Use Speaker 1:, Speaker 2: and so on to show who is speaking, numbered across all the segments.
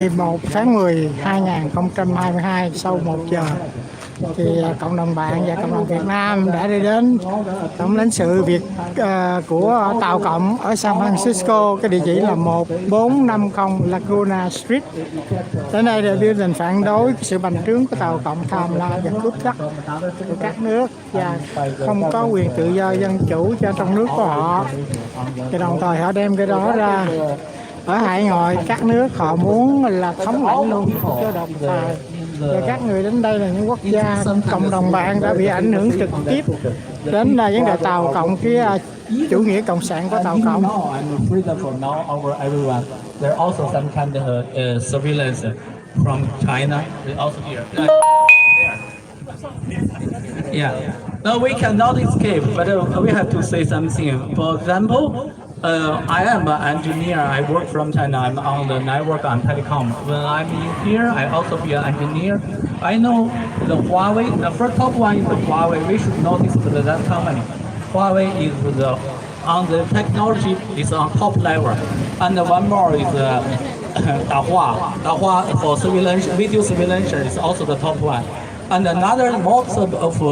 Speaker 1: 1 tháng 10 2022 sau 1 giờ thì cộng đồng bạn và cộng đồng Việt Nam đã đi đến tổng lãnh sự của tàu Cộng ở San Francisco. Cái địa chỉ là 1450 Laguna Street. Tới đây để biểu tình phản đối sự bành trướng của tàu Cộng tham lam và cướp đất của các nước và không có quyền tự do dân chủ cho trong nước của họ. Thì đồng thời họ đem cái đó ra ở hải ngoại các nước họ muốn là thống lãnh luôn cho đồng thời. Và các người đến đây là những quốc gia cộng đồng bạn đã bị ảnh hưởng trực tiếp đến là vấn đề tàu Cộng, cái chủ nghĩa cộng sản của tàu Cộng.
Speaker 2: There also some kind of surveillance from China. Also here. Yeah. No, we cannot escape, but we have to say something. For example, I am an engineer. I work from China. I'm on the network and telecom. When I'm in here, I also be an engineer. I know the Huawei. The first top one is the Huawei. We should notice that company. Huawei is on the technology is on top level, and one more is Dahua. Dahua for surveillance, video surveillance is also the top one. And another mode of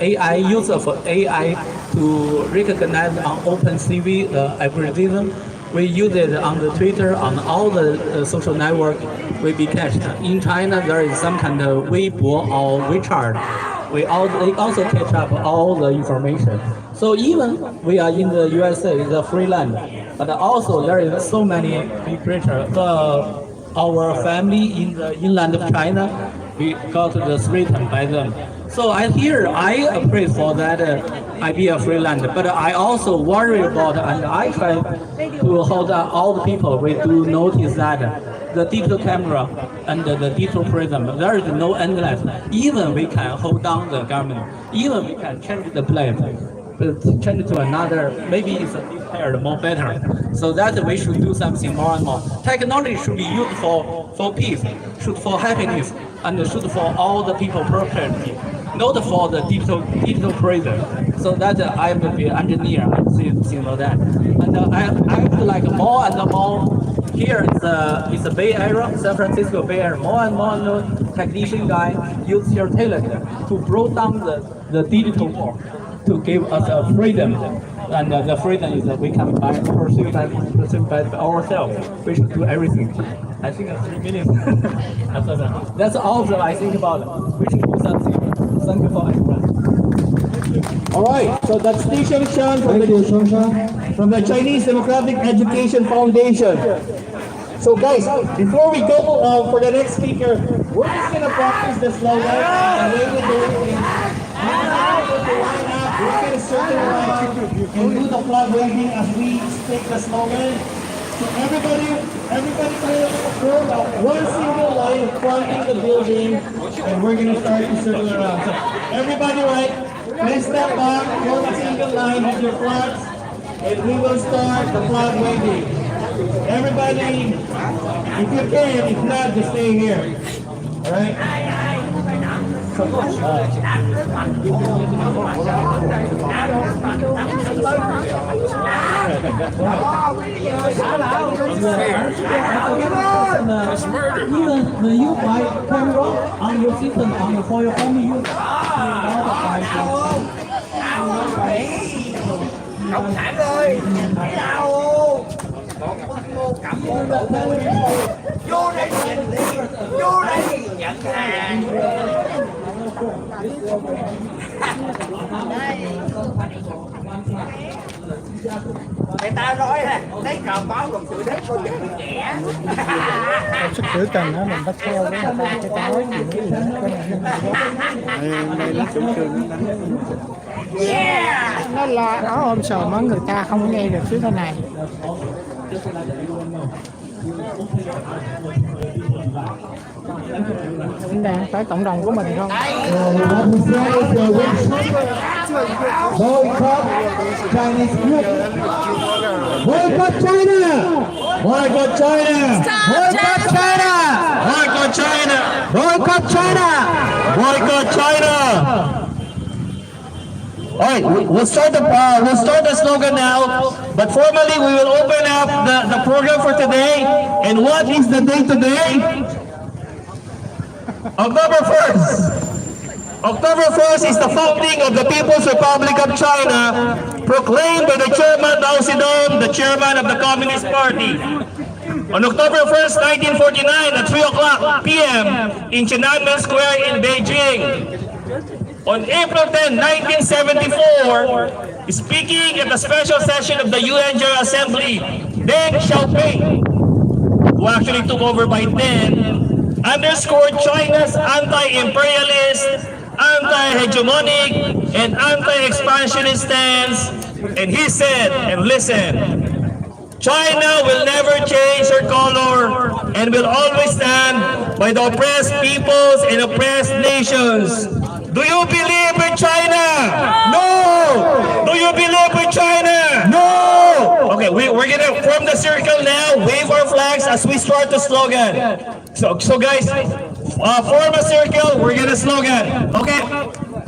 Speaker 2: AI, use of AI to recognize on OpenCV algorithm. We use it on the Twitter, on all the social network will be cached. In China, there is some kind of Weibo or WeChat. They also catch up all the information. So even we are in the USA, the free land, but also there is so many big creatures. Our family in the inland of China, we got threatened by them. So I pray for that I be a free land, but I also worry about and I try to hold on all the people. We do notice that the digital camera and the digital prism, there is no endless. Even we can hold down the government, even we can change the plan, change it to another, maybe it's prepared more better. So that we should do something more and more. Technology should be used for peace, should for happiness, and should for all the people prosperity, not for the digital prison. So that I will be an engineer, I see things like that. And I would like more and more. Here is the Bay Area, San Francisco Bay Area. More and more technician guy use their talent to break down the digital wall, to give us a freedom. And the freedom is that we can pursue by ourselves. We should do everything. I think that's 3 minutes. That's all that I think about. We should do something. Thank you for everyone. All right, so that's Station Shan from the Chinese Democratic Education Foundation. So guys, before we go for the next speaker, we're just going to practice the slogan and the way we do it. We're going to circle around and do the flag waving as we speak the slogan. So everybody go one single line fronting the building, and we're going to start to circle around. So everybody, right, please step back, one single line with your flags, and we will start the flag waving. Everybody, if you can, if not, just stay here. All right? Even when you buy camera on your system for your family use,
Speaker 3: Cộng sản ơi, thấy đâu? Cô cầm vô đồ vô đây nhìn đi, vô đây nhận hàng. Người ta nói là lấy cờ báo còn sự đất con trẻ.
Speaker 1: Sức biểu tình đó mình bắt theo cái nói gì nữa đây là chủ trương nó lo nó ôm sờ món người ta không nghe được chứ thế này. Chúng đang tới cộng đồng của mình không?
Speaker 2: Boycott Chinese group. Boycott China. Boycott China. Boycott China. Boycott China. Boycott China. Boycott China.
Speaker 4: All right, we'll start the slogan now, but formally we will open up the program for today. And what is the date today? October 1st. October 1st is the founding of the People's Republic of China, proclaimed by the Chairman Mao Zedong, the chairman of the Communist Party. On October 1st, 1949 at 3 o'clock p.m. in Tiananmen Square in Beijing. On April 10, 1974, speaking at the special session of the UN General Assembly, Deng Xiaoping, who actually took over by then, underscored China's anti-imperialist, anti-hegemonic, and anti-expansionist stance, and he said, and listen, China will never change her color and will always stand by the oppressed peoples and oppressed nations. Do you believe in China? No! Do you believe in China? No! Okay, we're gonna form the circle now, wave our flags as we start the slogan. So guys, form a circle, we're gonna slogan. Okay?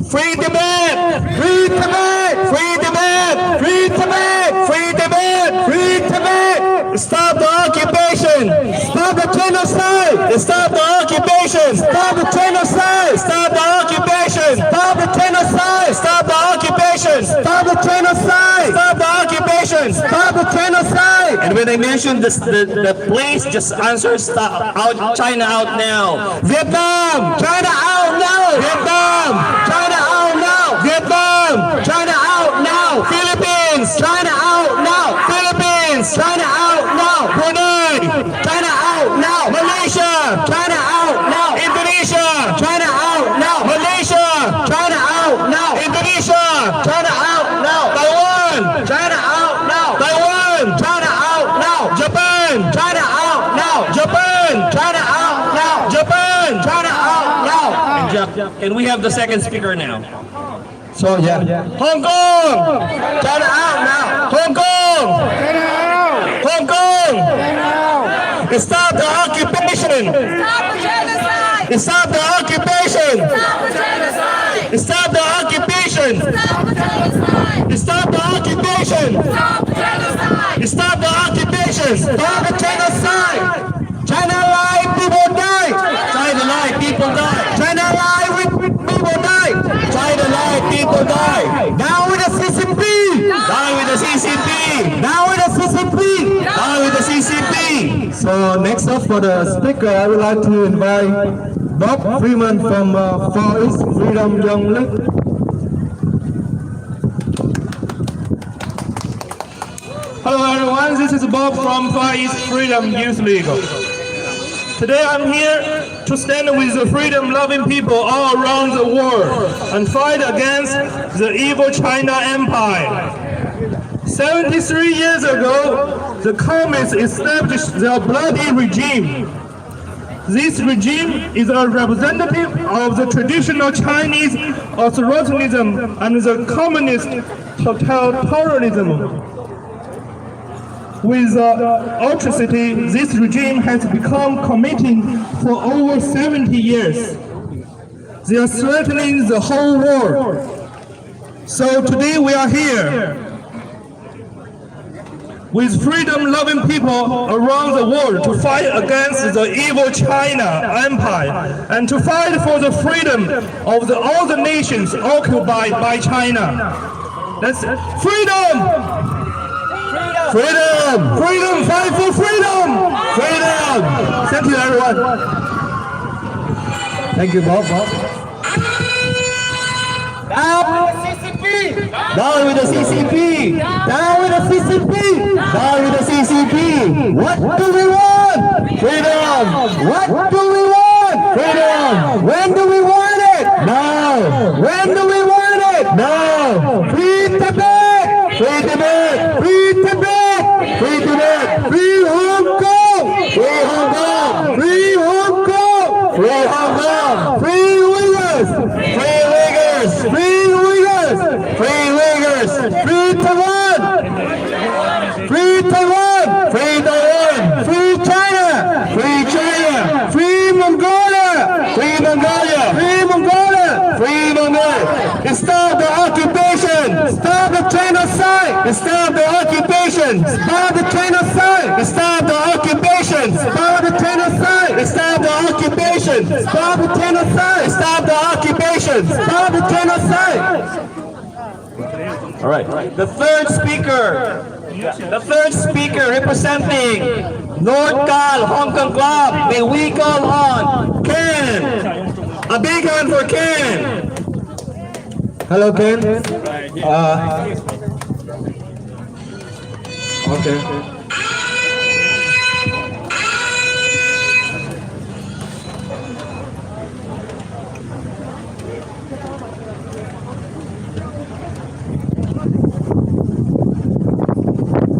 Speaker 4: Free Tibet! Free Tibet! Free Tibet! Free Tibet! Free Tibet! Free Tibet! Stop the occupation! Stop the genocide! Stop the occupation! Stop the genocide! Stop the occupation! Stop the genocide! Stop the occupation! Stop the genocide! Stop the occupation! Stop the genocide! And when I mention the place, just answer stop out China out now. Vietnam! China out now! Vietnam! China out now! Vietnam! China out now! Philippines! China out now! Philippines! China out now! Brunei! China out now! Malaysia! China out now! Indonesia! China out now! Malaysia! China out now! Indonesia! China out now! Taiwan! China out now! Taiwan! China out now! Japan! China out now! Japan! China out now! Japan! China out now! And we have the second speaker now. So yeah. Hong Kong! China out now! Hong Kong! Hong Kong! Stop the occupation!
Speaker 5: Stop the genocide!
Speaker 4: Stop the occupation!
Speaker 5: Stop the genocide!
Speaker 4: Stop the occupation!
Speaker 5: Stop the genocide!
Speaker 4: Stop the occupation!
Speaker 5: Stop the genocide!
Speaker 4: Stop the occupation! Stop the genocide! China lie, people die! China lie, people die! China lie, people die! China lie, people die! Down with the CCP! Down with the CCP! Down with the CCP! Down with the CCP!
Speaker 6: So next up for the speaker, I would like to invite Bob Freeman from Far East Freedom Young League.
Speaker 7: Hello everyone, this is Bob from Far East Freedom Youth League. Today I'm here to stand with the freedom-loving people all around the world and fight against the evil China Empire. 73 years ago, the communists established their bloody regime. This regime is a representative of the traditional Chinese authoritarianism and the communist totalitarianism. With atrocity, this regime has become committing for over 70 years. They are threatening the whole world. So today we are here with freedom-loving people around the world to fight against the evil China Empire and to fight for the freedom of all the nations occupied by China. That's freedom! Freedom! Freedom! Fight for freedom! Freedom! Thank you, everyone.
Speaker 6: Thank you, Bob.
Speaker 4: Down with the CCP! Down with the CCP! Down with the CCP! What do we want? Freedom! What do we want? Freedom! When do we want it? Now! When do we want it? Now! Free Tibet! Free Tibet! Free Tibet! Free Tibet! Free Hong Kong! Free Hong Kong! Free Hong Kong! Free Hong Kong! Free Uyghurs! Free Uyghurs! Free Uyghurs! Free Uyghurs! Free Taiwan! Free Taiwan! Free Taiwan! Free China! Free China! Free Mongolia! Free Mongolia! Free Mongolia! Free Mongolia! Stop the occupation!
Speaker 6: genocide. Stop the occupation. Stop the genocide. Stop the occupation. Stop the genocide. Stop the occupation. Stop the genocide. Stop the occupation. Stop the genocide. All right. The third speaker representing North Cal Hong Kong Club. May we call on Ken. A big hand for Ken. Hello, Ken. Okay.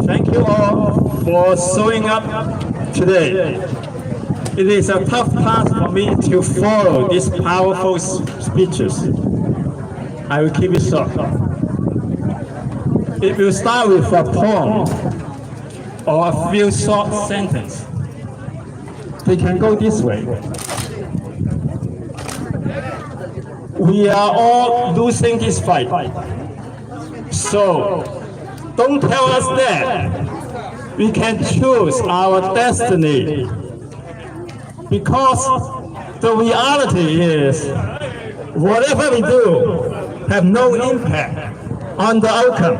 Speaker 7: Thank you all for showing up today. It is a tough task for me to follow these powerful speeches. I will keep it short. It will start with a poem or a few short sentences. They can go this way. We are all losing this fight. So, don't tell us that we can choose our destiny. Because the reality is, whatever we do have no impact on the outcome.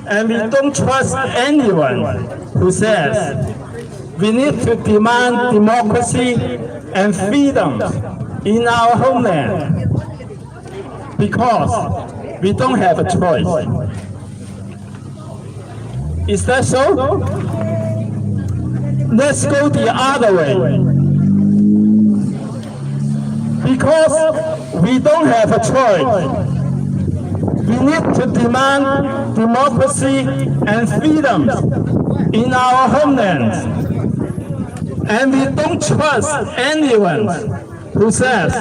Speaker 7: And we don't trust anyone who says we need to demand democracy and freedom in our homeland because we don't have a choice. Is that so? Let's go the other way. Because we don't have a choice. We need to demand democracy and freedom in our homeland. And we don't trust anyone who says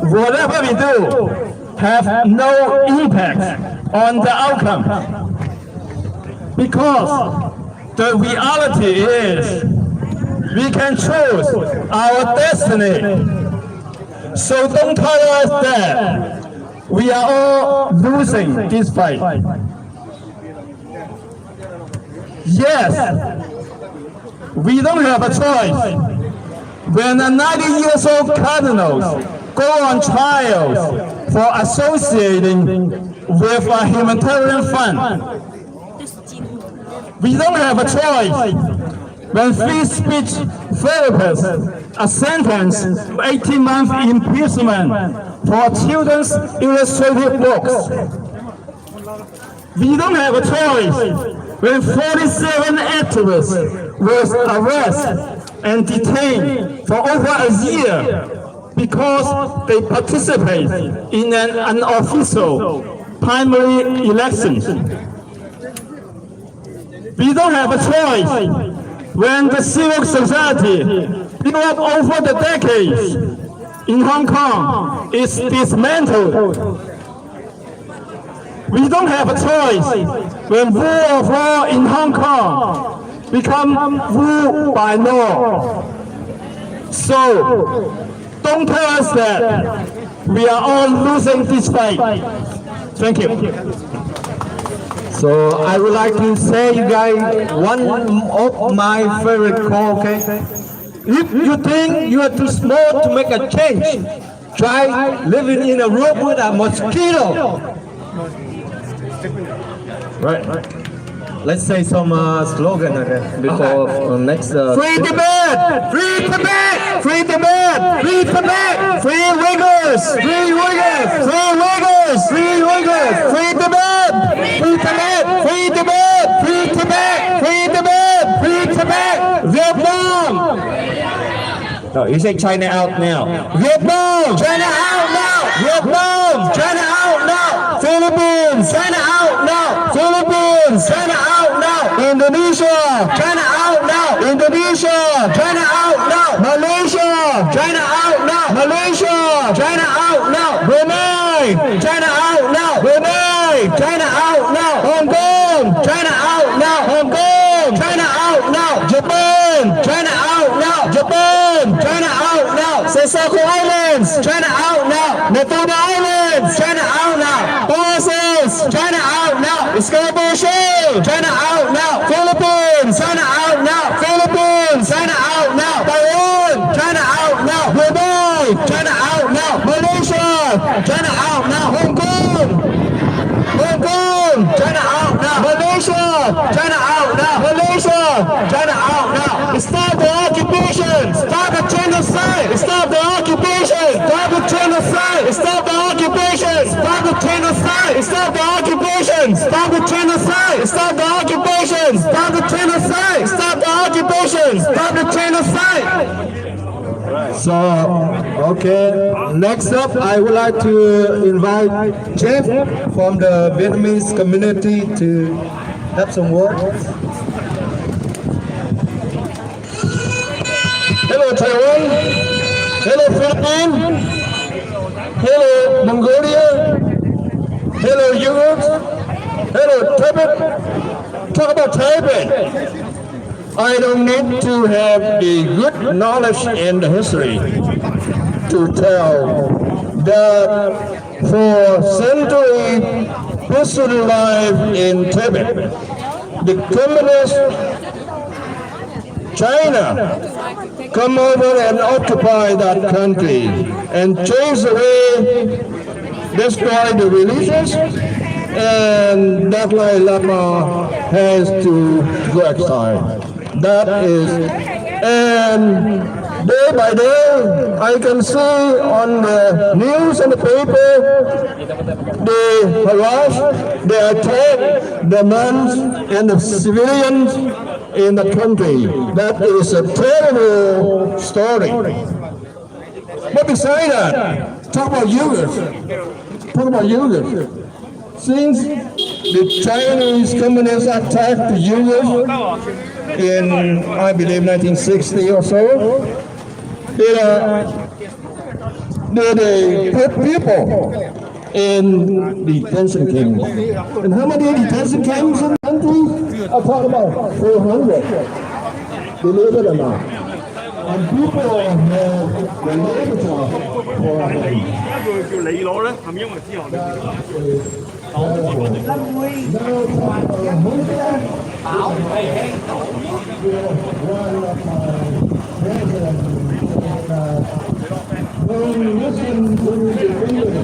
Speaker 7: whatever we do have no impact on the outcome. Because the reality is we can choose our destiny. So don't tell us that we are all losing this fight. Yes, we don't have a choice. When a 90-year-old cardinal go on trial for associating with a humanitarian fund, we don't have a choice. When free speech therapists are sentenced to 18-month imprisonment for children's illustrated books. We don't have a choice when 47 activists were arrested and detained for over a year because they participated in an unofficial primary election. We don't have a choice when the civil society built up over the decades in Hong Kong is dismantled. We don't have a choice when rule of law in Hong Kong become rule by law. So, don't tell us that we are all losing this fight. Thank you.
Speaker 6: So I would like to say you guys one of my favorite quote, okay? If you think you are too small to make a change, try living in a room with a mosquito. Right. Let's say some slogan before next. Free Tibet! Free Tibet! Free Tibet! Free Tibet! Free Uyghurs! Free Uyghurs! Free Uyghurs! Free Uyghurs! Free Tibet! Free Tibet! Free Tibet! Free Tibet! Free Tibet! Free Tibet! Vietnam! No, you say China out now. Vietnam! China out now! Vietnam! China out now! Philippines! China out now! Philippines! China out now! Indonesia! China out now! Indonesia! China out now! Malaysia! China out now! Malaysia! China out now! Brunei! China out now! Brunei! China out now! Hong Kong! China out now! Hong Kong! China out now! Japan! China out now! Japan! China out now! Senkaku Islands! China out now! Natuna Islands! China out now! Bosses! Scarborough Shoal. China out now. Philippines. China out now. Philippines. China out now. Taiwan. China out now. Brunei. China out now. Malaysia. China out now. Hong Kong. Hong Kong. China out now. Malaysia. China out now. Malaysia. China out now. Stop the occupation. Stop the genocide. Stop the occupation. Stop the genocide. Stop the occupation. Stop the genocide. Stop the occupation. Stop the genocide. Stop the occupation. Stop the genocide. Stop the occupation. Stop the genocide. So, okay, next up, I would like to invite Jeff from the Vietnamese community to have some words. Hello, Taiwan. Hello, Philippines. Hello, Mongolia. Hello, Europe. Hello, Tibet. Talk about Tibet. I don't need to have the good knowledge in the history to tell that for centuries peaceful life in Tibet, the communist China come over and occupy that country and chase away, destroy the religions, and Dalai Lama has to go exile. That is, and day by day, I can see on the news and the paper, they harass, they attack the nuns and the civilians in the country. That is a terrible story. But besides that, talk about Uyghurs. Talk about Uyghurs. Since the Chinese communists attacked the Uyghurs in, I believe, 1960 or so, they put people in detention camps. And how many detention camps in the country? I talk about 400. Believe it or not. And people have the labor job for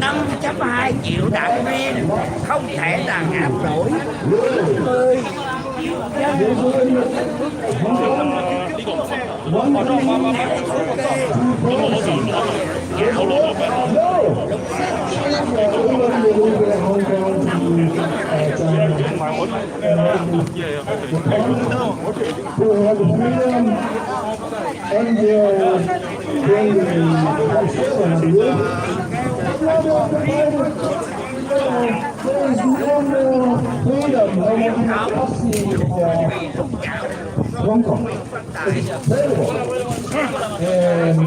Speaker 3: năm chấm 2 triệu đảng viên không thể là áp nổi.
Speaker 6: Hong Kong. It's terrible. And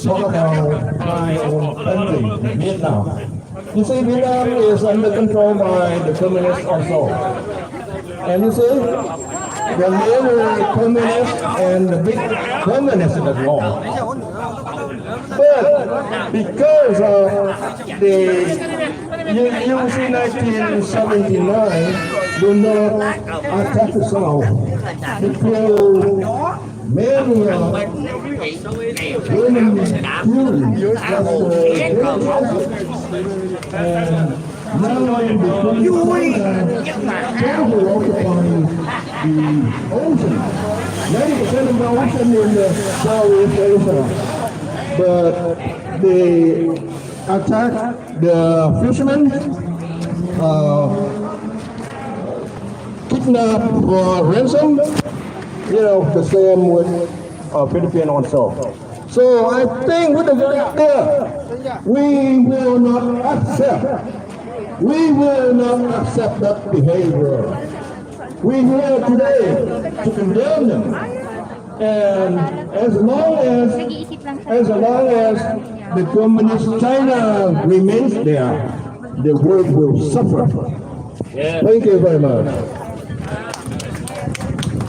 Speaker 6: talk about my own country, Vietnam. You see, Vietnam is under control by the communists also. And you see, the little communists and the big communists are wrong. But because of the you see 1979 do not attack the South because many women and now in the ocean. 90% of the ocean in the Southeast Asia. But they attack the fishermen, kidnap for ransom, you know, the same with Philippines also. So I think with the we will not accept that behavior. We here today to condemn them. And as long as the communist China remains there, the world will suffer. Thank you very much.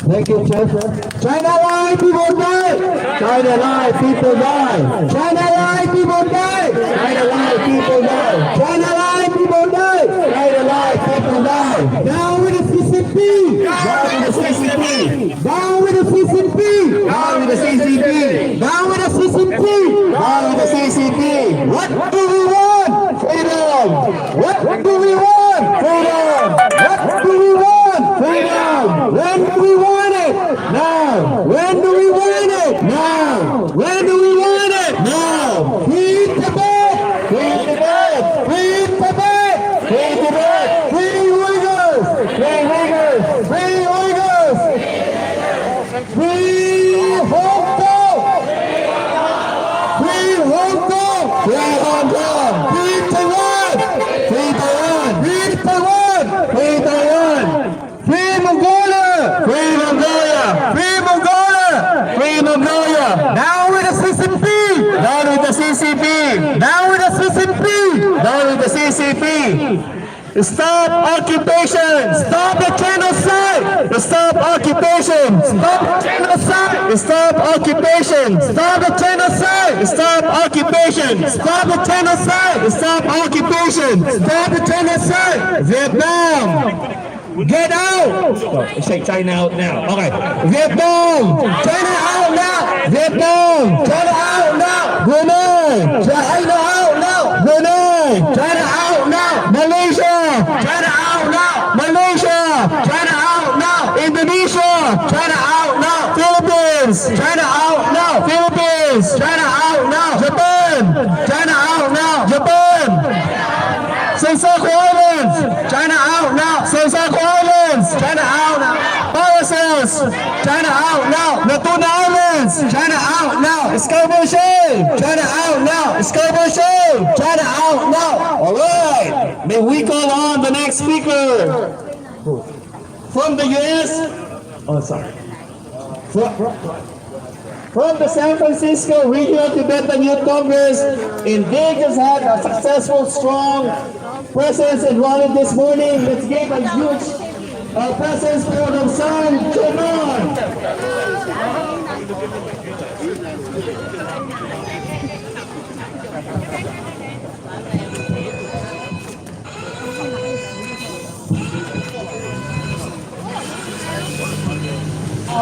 Speaker 6: Thank you, Jeff. China lie, people die. China lie, people die. China lie, people die. China lie, people die. China lie, people die. China lie, people die. Now with the Down with the CCP! Down with the CCP! Down with the CCP! Down with the CCP! Down with the CCP! What do we want? Freedom! What do we want? Freedom! What do we want? Freedom! When do we want it? Now! When do we want it? Now! When do we want it? Now! Free Tibet! Free Tibet! Free Tibet! Free Tibet! Free Uyghurs! Free Uyghurs! Free Uyghurs! Free Hong Kong! Free Hong Kong! Free Hong Kong! Free Taiwan! Free Taiwan! Free Taiwan! Free Taiwan! Free Mongolia! Free Mongolia! Free Mongolia! Free Mongolia! Down with the CCP! Down with the CCP! Down with the CCP! Down with the CCP! Stop occupation! Stop the genocide! Stop occupation! Stop genocide! Stop occupation! Stop the genocide! Stop occupation! Stop the genocide! Stop occupation! Stop the genocide! Vietnam! Get out! Oh, shake China out now. Okay. Vietnam! China out now! Vietnam! China out now! Brunei! China out now! Brunei! China out now! Malaysia! China out now! Malaysia! China out now! Indonesia! China out now! Philippines! China out now! Philippines! China out now! Japan! China out now! Japan! Sensaku Islands! China out now! Sensaku Islands! China out now! Paracells! China out now! Natuna Islands! China out now! Scarborough Shoal! China out now! Scarborough Shoal! China out now! Alright! May we call on the next speaker from the US? Oh, sorry. From the San Francisco Regional Tibetan Youth Congress, and they just had a successful, strong presence in Raleigh this morning. Let's give a huge presence for the son, John.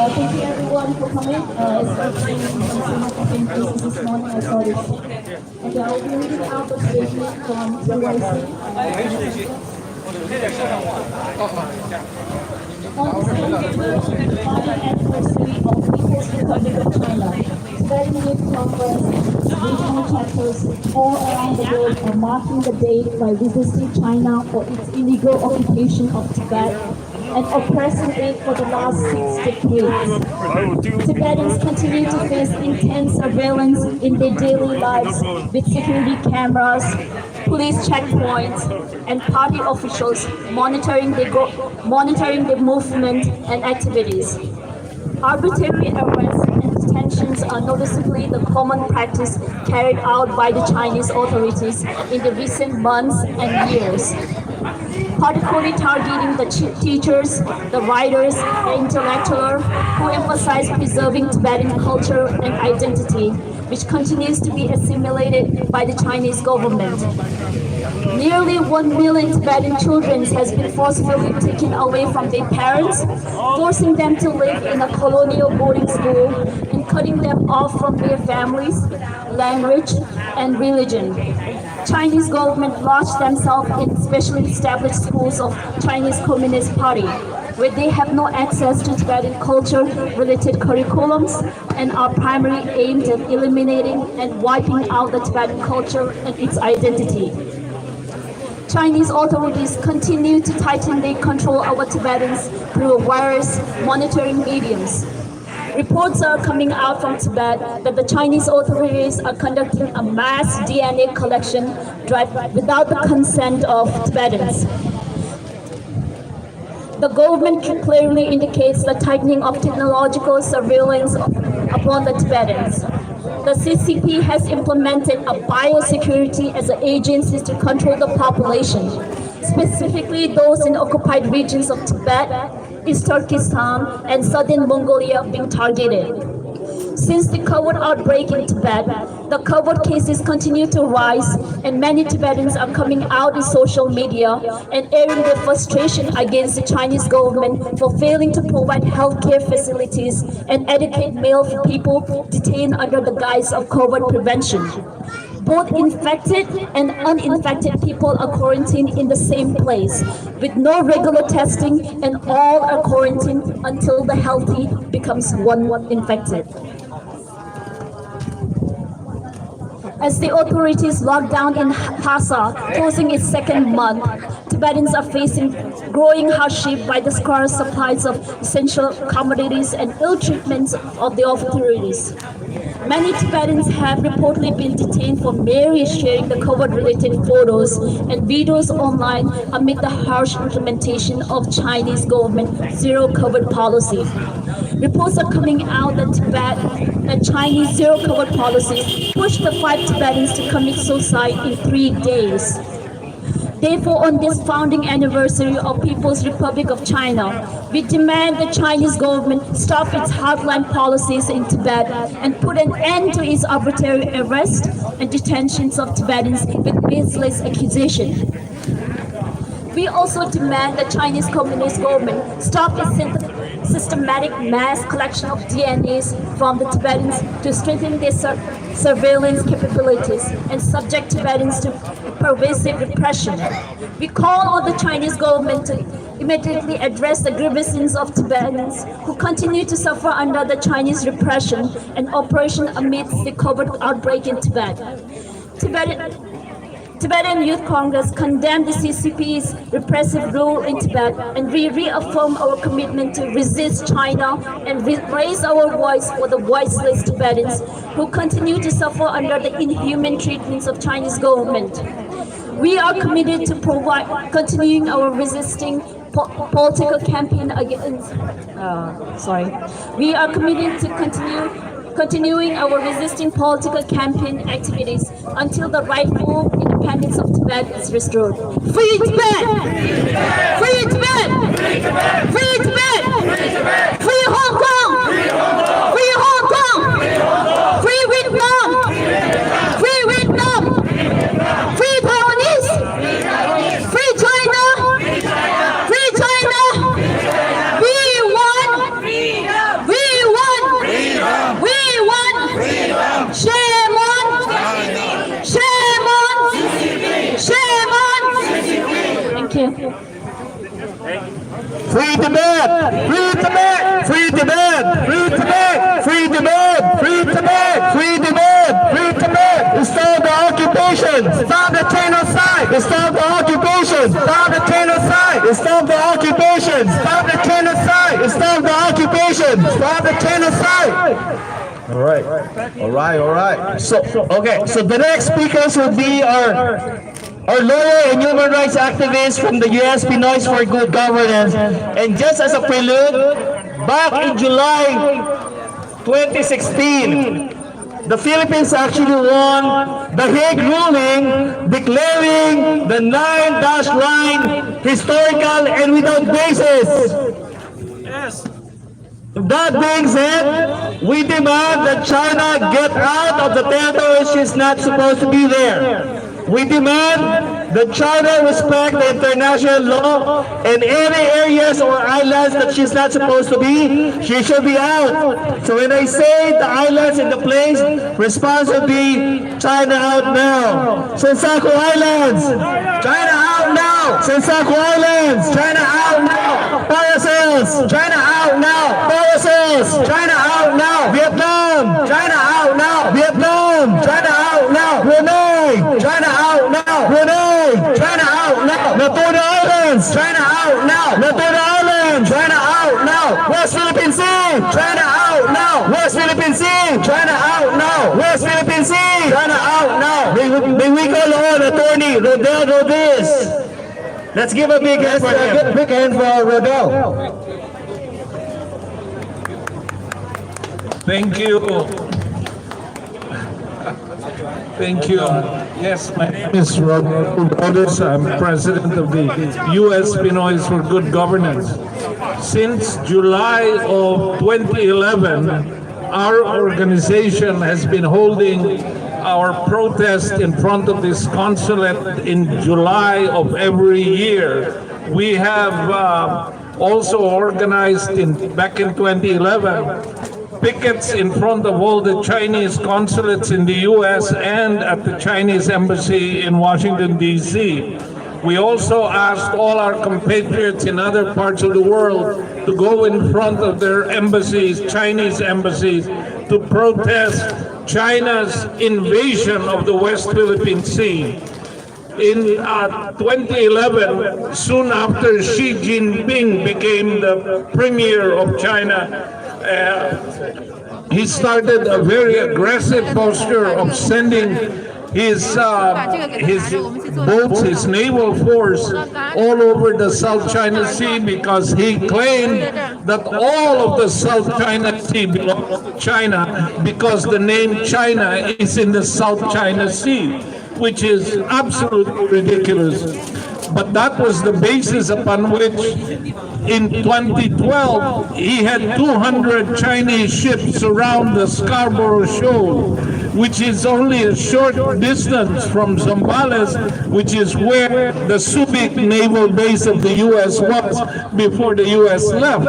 Speaker 8: Thank you everyone for coming. Especially in so much different places this morning. I saw this. Okay, I'll be reading out the statement from TYC. On the 75th anniversary of People's Republic of China, Tibetan Youth Congress regional chapters all around the world are marking the date by resisting China for its illegal occupation of Tibet and oppressing it for the last 6 decades. Tibetans continue to face intense surveillance in their daily lives with security cameras, police checkpoints, and party officials monitoring their movement and activities. Arbitrary arrests and detentions are noticeably the common practice carried out by the Chinese authorities in the recent months and years, particularly targeting the teachers, the writers, and intellectuals who emphasize preserving Tibetan culture and identity, which continues to be assimilated by the Chinese government. Nearly 1 million Tibetan children has been forcibly taken away from their parents, forcing them to live in a colonial boarding school and cutting them off from their families, language, and religion. Chinese government lodged themselves in specially established schools of Chinese Communist Party, where they have no access to Tibetan culture-related curriculums and are primarily aimed at eliminating and wiping out the Tibetan culture and its identity. Chinese authorities continue to tighten their control over Tibetans through various monitoring mediums. Reports are coming out from Tibet that the Chinese authorities are conducting a mass DNA collection drive without the consent of Tibetans. The government clearly indicates the tightening of technological surveillance upon the Tibetans. The CCP has implemented a biosecurity as an agency to control the population, specifically those in occupied regions of Tibet, East Turkestan, and southern Mongolia being targeted. Since the COVID outbreak in Tibet, the COVID cases continue to rise, and many Tibetans are coming out in social media and airing their frustration against the Chinese government for failing to provide healthcare facilities and educate male people detained under the guise of COVID prevention. Both infected and uninfected people are quarantined in the same place, with no regular testing, and all are quarantined until the healthy becomes one infected. As the authorities lock down in Lhasa, closing its second month, Tibetans are facing growing hardship by the scarce supplies of essential commodities and ill treatments of the authorities. Many Tibetans have reportedly been detained for merely sharing the COVID-related photos and videos online amid the harsh implementation of Chinese government zero COVID policy. Reports are coming out that Chinese zero COVID policy pushed the 5 Tibetans to commit suicide in 3 days. Therefore, on this founding anniversary of People's Republic of China, we demand the Chinese government stop its hardline policies in Tibet and put an end to its arbitrary arrest and detentions of Tibetans with baseless accusations. We also demand the Chinese Communist government stop its systematic mass collection of DNAs from the Tibetans to strengthen their surveillance capabilities and subject Tibetans to pervasive repression. We call on the Chinese government to immediately address the grievances of Tibetans who continue to suffer under the Chinese repression and oppression amidst the COVID outbreak in Tibet. Tibetan Youth Congress condemned the CCP's repressive rule in Tibet, and we reaffirm our commitment to resist China and raise our voice for the voiceless Tibetans who continue to suffer under the inhuman treatments of Chinese government. We are committed to continuing our resisting political campaign against. We are committed to continuing our resisting political campaign activities until the rightful independence of Tibet is restored. Free Tibet! Free Tibet! Free Tibet! Free Hong Kong! Free Hong Kong! Free Vietnam! Free Vietnam! Free Taiwanese! Free China! Free China! We want! We want! We want! Shame on! Shame on! Shame on! Thank you.
Speaker 6: Free Tibet! Free Tibet! Free Tibet! Free Tibet! Free Tibet! Free Tibet! Free Tibet! Free Tibet! Stop the occupation! Stop the genocide! Stop the occupation! Stop the genocide! Stop the occupation! Stop the genocide! Stop the occupation! Stop the genocide! All right. So the next speakers will be our lawyer and human rights activist from the U.S. Pinoys for Good Governance. And just as a prelude, back in July 2016, the Philippines actually won the Hague ruling declaring the 9-dash line historical and without basis. Yes. That being said, we demand that China get out of the territory she's not supposed to be there. We demand that China respect the international law, and any areas or islands that she's not supposed to be, she should be out. So when I say the islands in the place, response would be China out now. Sensaku Islands, China out now. Sensaku Islands, China out now. Paracels, China out now. Paracels, China out now. Vietnam, China out now. Vietnam, China out now. Brunei, China out now. Brunei, China out now. Natuna Islands, China out now. Natuna Islands, China out now. West Philippine Sea, China out now. West Philippine Sea, China out now. West Philippine Sea, China out now. May we call on Attorney Rodel Rodriguez. Let's give a big hand for him. Big hand for Rodel.
Speaker 7: Thank you. Thank you. Yes, my name is Robert Otis. I'm president of the U.S. Pinoys for Good Governance. Since July of 2011,
Speaker 9: our organization has been holding our protest in front of this consulate in July of every year. We have also organized back in 2011 pickets in front of all the Chinese consulates in the U.S. and at the Chinese embassy in Washington, D.C. We also asked all our compatriots in other parts of the world to go in front of their embassies, Chinese embassies, to protest China's invasion of the West Philippine Sea. In 2011, soon after Xi Jinping became the premier of China, he started a very aggressive posture of sending his boats, his naval force all over the South China Sea, because he claimed that all of the South China Sea belongs to China because the name China is in the South China Sea, which is absolutely ridiculous. But that was the basis upon which in 2012 he had 200 Chinese ships around the Scarborough Shoal, which is only a short distance from Zambales, which is where the Subic naval base of the U.S. was before the U.S. left.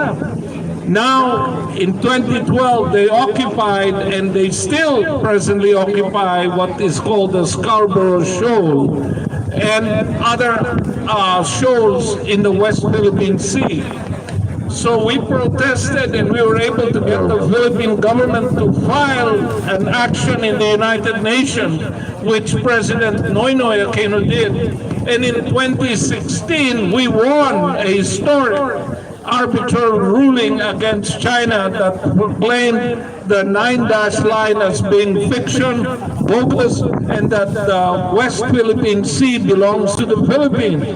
Speaker 9: Now, in 2012, they occupied, and they still presently occupy, what is called the Scarborough Shoal and other shoals in the West Philippine Sea. So we protested, and we were able to get the Philippine government to file an action in the United Nations, which President Noynoy Aquino did. And in 2016, we won a historic arbitral ruling against China that proclaimed the 9-dash line as being fiction, bogus, and that the West Philippine Sea belongs to the Philippines.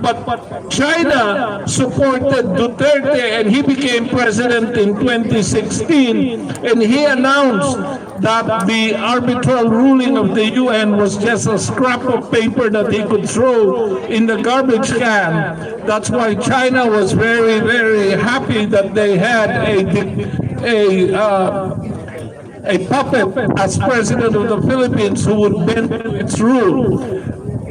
Speaker 9: But China supported Duterte, and he became president in 2016, and he announced that the arbitral ruling of the UN was just a scrap of paper that he could throw in the garbage can. That's why China was very, very happy that they had a puppet as president of the Philippines who would bend to its rule.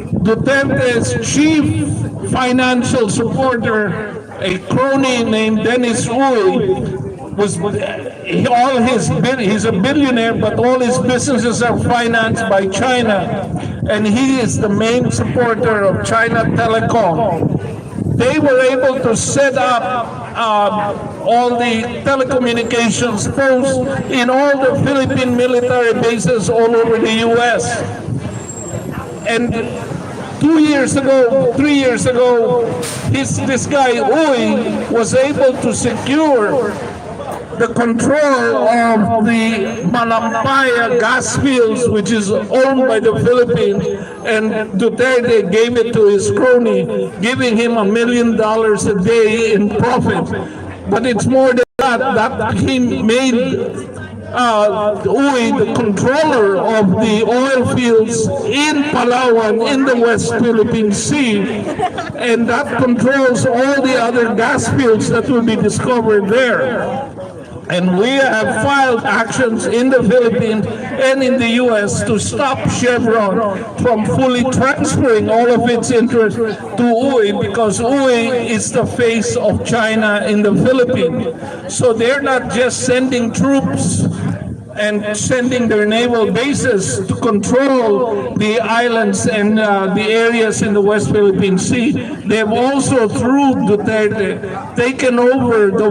Speaker 9: Duterte's chief financial supporter, a crony named Dennis Uy, he's a billionaire, but all his businesses are financed by China, and he is the main supporter of China Telecom. They were able to set up all the telecommunications posts in all the Philippine military bases all over the U.S. And 3 years ago, this guy Uy was able to secure the control of the Malampaya gas fields, which is owned by the Philippines, and Duterte gave it to his crony, giving him $1 million a day in profit. But it's more than that he made Uy the controller of the oil fields in Palawan in the West Philippine Sea, and that controls all the other gas fields that will be discovered there. And we have filed actions in the Philippines and in the U.S. to stop Chevron from fully transferring all of its interest to Uy, because Uy is the face of China in the Philippines. So they're not just sending troops and sending their naval bases to control the islands and the areas in the West Philippine Sea. They've also, through Duterte, taken over the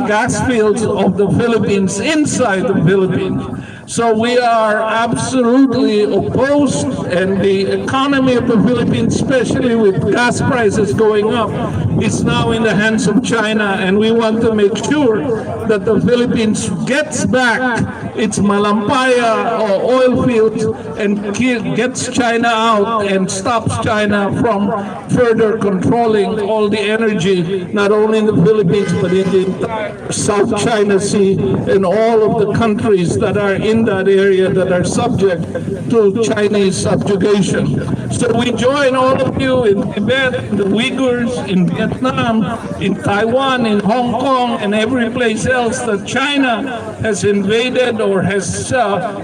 Speaker 9: gas fields of the Philippines inside the Philippines. So we are absolutely opposed, and the economy of the Philippines, especially with gas prices going up, is now in the hands of China, and we want to make sure that the Philippines gets back its Malampaya oil fields and gets China out and stops China from further controlling all the energy, not only in the Philippines, but in the entire South China Sea and all of the countries that are in that area that are subject to Chinese subjugation. So we join all of you in Tibet, in the Uyghurs, in Vietnam, in Taiwan, in Hong Kong, and every place else that China has invaded or has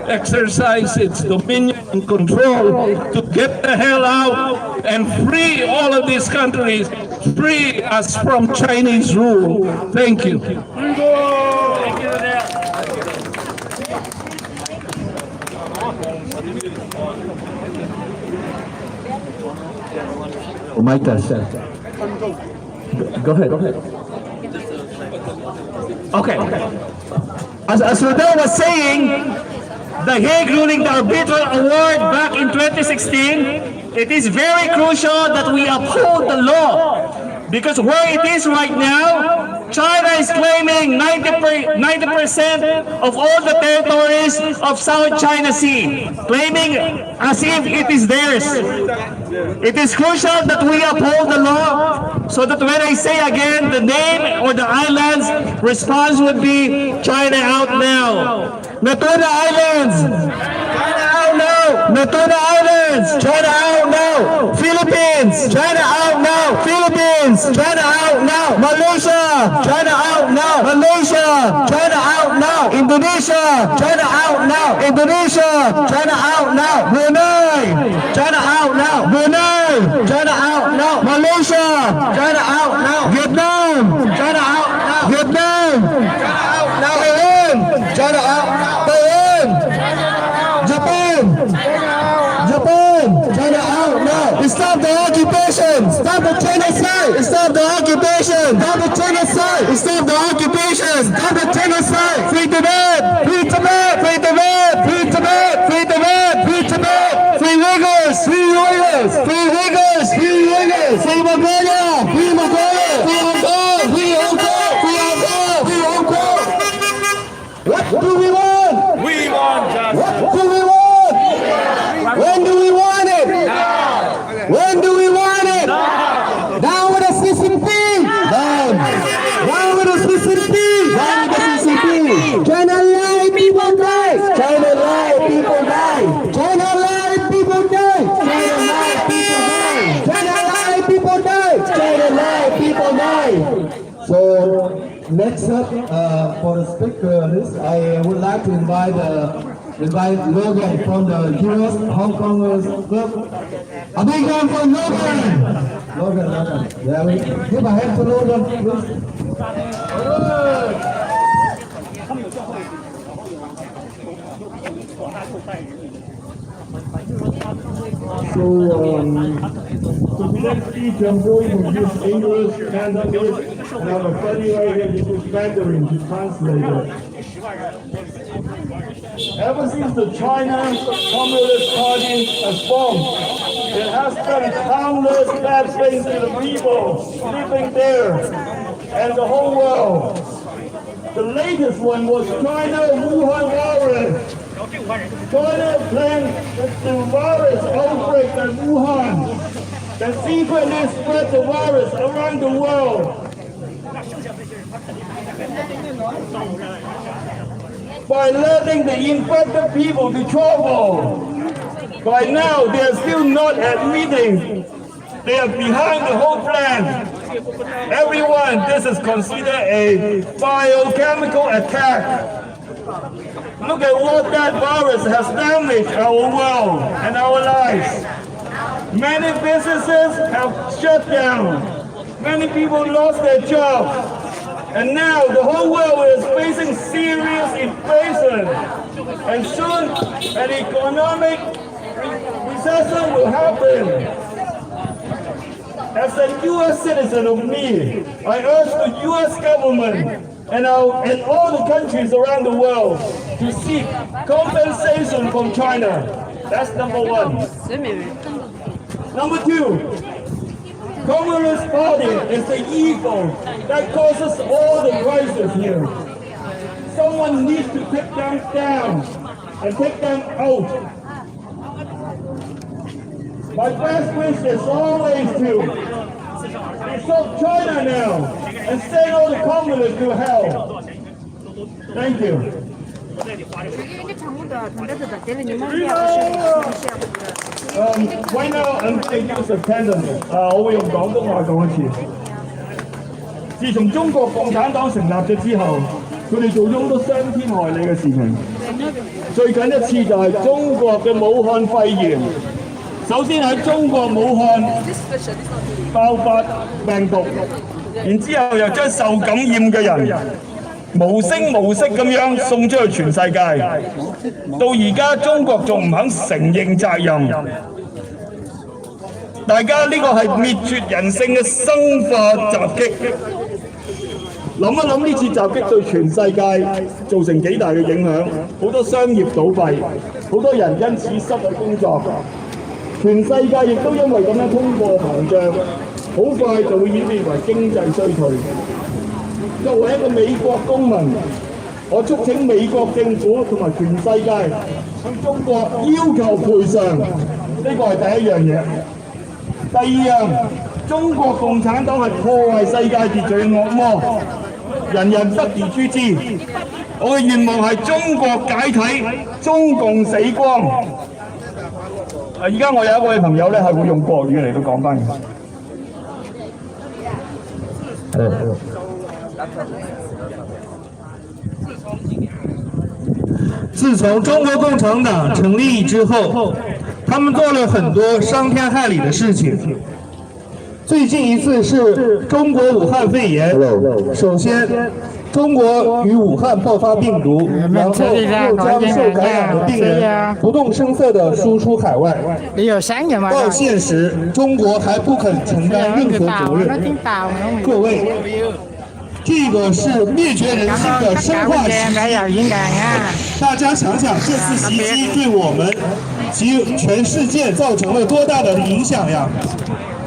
Speaker 9: exercised its dominion and control, to get the hell out and free all of these countries, free us from Chinese rule. Thank you.
Speaker 6: Oh my gosh. Go ahead.
Speaker 4: Okay. As Rodel was saying, The Hague ruling the arbitral award back in 2016, it is very crucial that we uphold the law. Because where it is right now, China is claiming 90% of all the territories of South China Sea, claiming as if it is theirs. It is crucial that we uphold the law so that when I say again the name or the islands, response would be China out now. Natuna Islands! China out now! Natuna Islands! China out now! Philippines! China out now! Philippines! China out now! Malaysia! China out now! Malaysia! China out now! Indonesia! China out now! Indonesia! China out now! Brunei! China out now! Brunei! China out now! Malaysia! China out now! Vietnam! China out now! Vietnam! China out now! Taiwan! China out now! Taiwan! Japan! Japan! China out now! Stop the occupation! Stop the genocide! Stop the occupation! Stop the genocide! Stop the occupation! Stop the genocide! Free Tibet! Free Tibet! Free Tibet! Free Tibet! Free Tibet! Free Tibet! Free Uyghurs! Free Uyghurs! Free Uyghurs! Free Uyghurs! Free Mongolia! Free Mongolia! Free Hong Kong! Free Hong Kong! Free Hong Kong! Free Hong Kong! What do we want?
Speaker 7: We want justice.
Speaker 4: What do we want? When do we want it? Now. When do we want it? Now. Down with the CCP. Down. Down with the CCP. Down with the CCP. China lie, people die. China lie, people die. China lie, people die. China lie, people die. China lie, people die. China lie, people die.
Speaker 6: So next up for the speaker list, I would like to invite Logan from the U.S. Hong Kong Club. A big one for Logan. Logan. Yeah, we give a hand to Logan, please.
Speaker 7: So the next speech I'm going to use English, Cantonese, and I'm a study right here to use Mandarin to translate it. Ever since the China Communist Party has formed, it has done countless bad things to the people living there and the whole world. The latest one was China Wuhan virus. China planned the virus outbreak in Wuhan that secretly spread the virus around the world. By letting the infected people to travel. By now, they are still not admitting they are behind the whole plan. Everyone, this is considered a biochemical attack. Look at what that virus has damaged our world and our lives. Many businesses have shut down. Many people lost their jobs. And now the whole world is facing serious inflation. And soon an economic recession will happen. As a U.S. citizen of me, I urge the U.S. government and all the countries around the world to seek compensation from China. That's number one. Number two, Communist Party is the evil that causes all the crisis here. someone needs to take them down and take them out. My best wish is always to stop China now and send all the communists to hell. Thank you. Right now I'm taking use attendance. 我會用廣東話講一次。自從中國共產黨成立咗之後，佢哋做咗好多傷天害理嘅事情。最近一次就係中國嘅武漢肺炎。首先喺中國武漢爆發病毒，然之後又將受感染嘅人無聲無息咁樣送出去全世界。到而家中國仲唔肯承認責任。大家呢個係滅絕人性嘅生化襲擊。諗一諗呢次襲擊對全世界造成幾大嘅影響，好多商業倒閉，好多人因此失去工作。全世界亦都因為咁樣通貨膨脹，好快就會演變為經濟衰退。作為一個美國公民，我促請美國政府同埋全世界向中國要求賠償，呢個係第一樣嘢。第二樣，中國共產黨係破壞世界秩序嘅惡魔，人人得而誅之。我嘅願望係中國解體，中共死光。而家我有一位朋友咧係會用國語嚟到講翻嘅。
Speaker 10: 自从中国共产党成立之后，他们做了很多伤天害理的事情。最近一次是中国武汉肺炎，首先中国与武汉爆发病毒，然后又将受感染的病人不动声色地输出海外。到现时，中国还不肯承担任何责任。各位，这个是灭绝人性的生化袭击。大家想想，这次袭击对我们及全世界造成了多大的影响呀！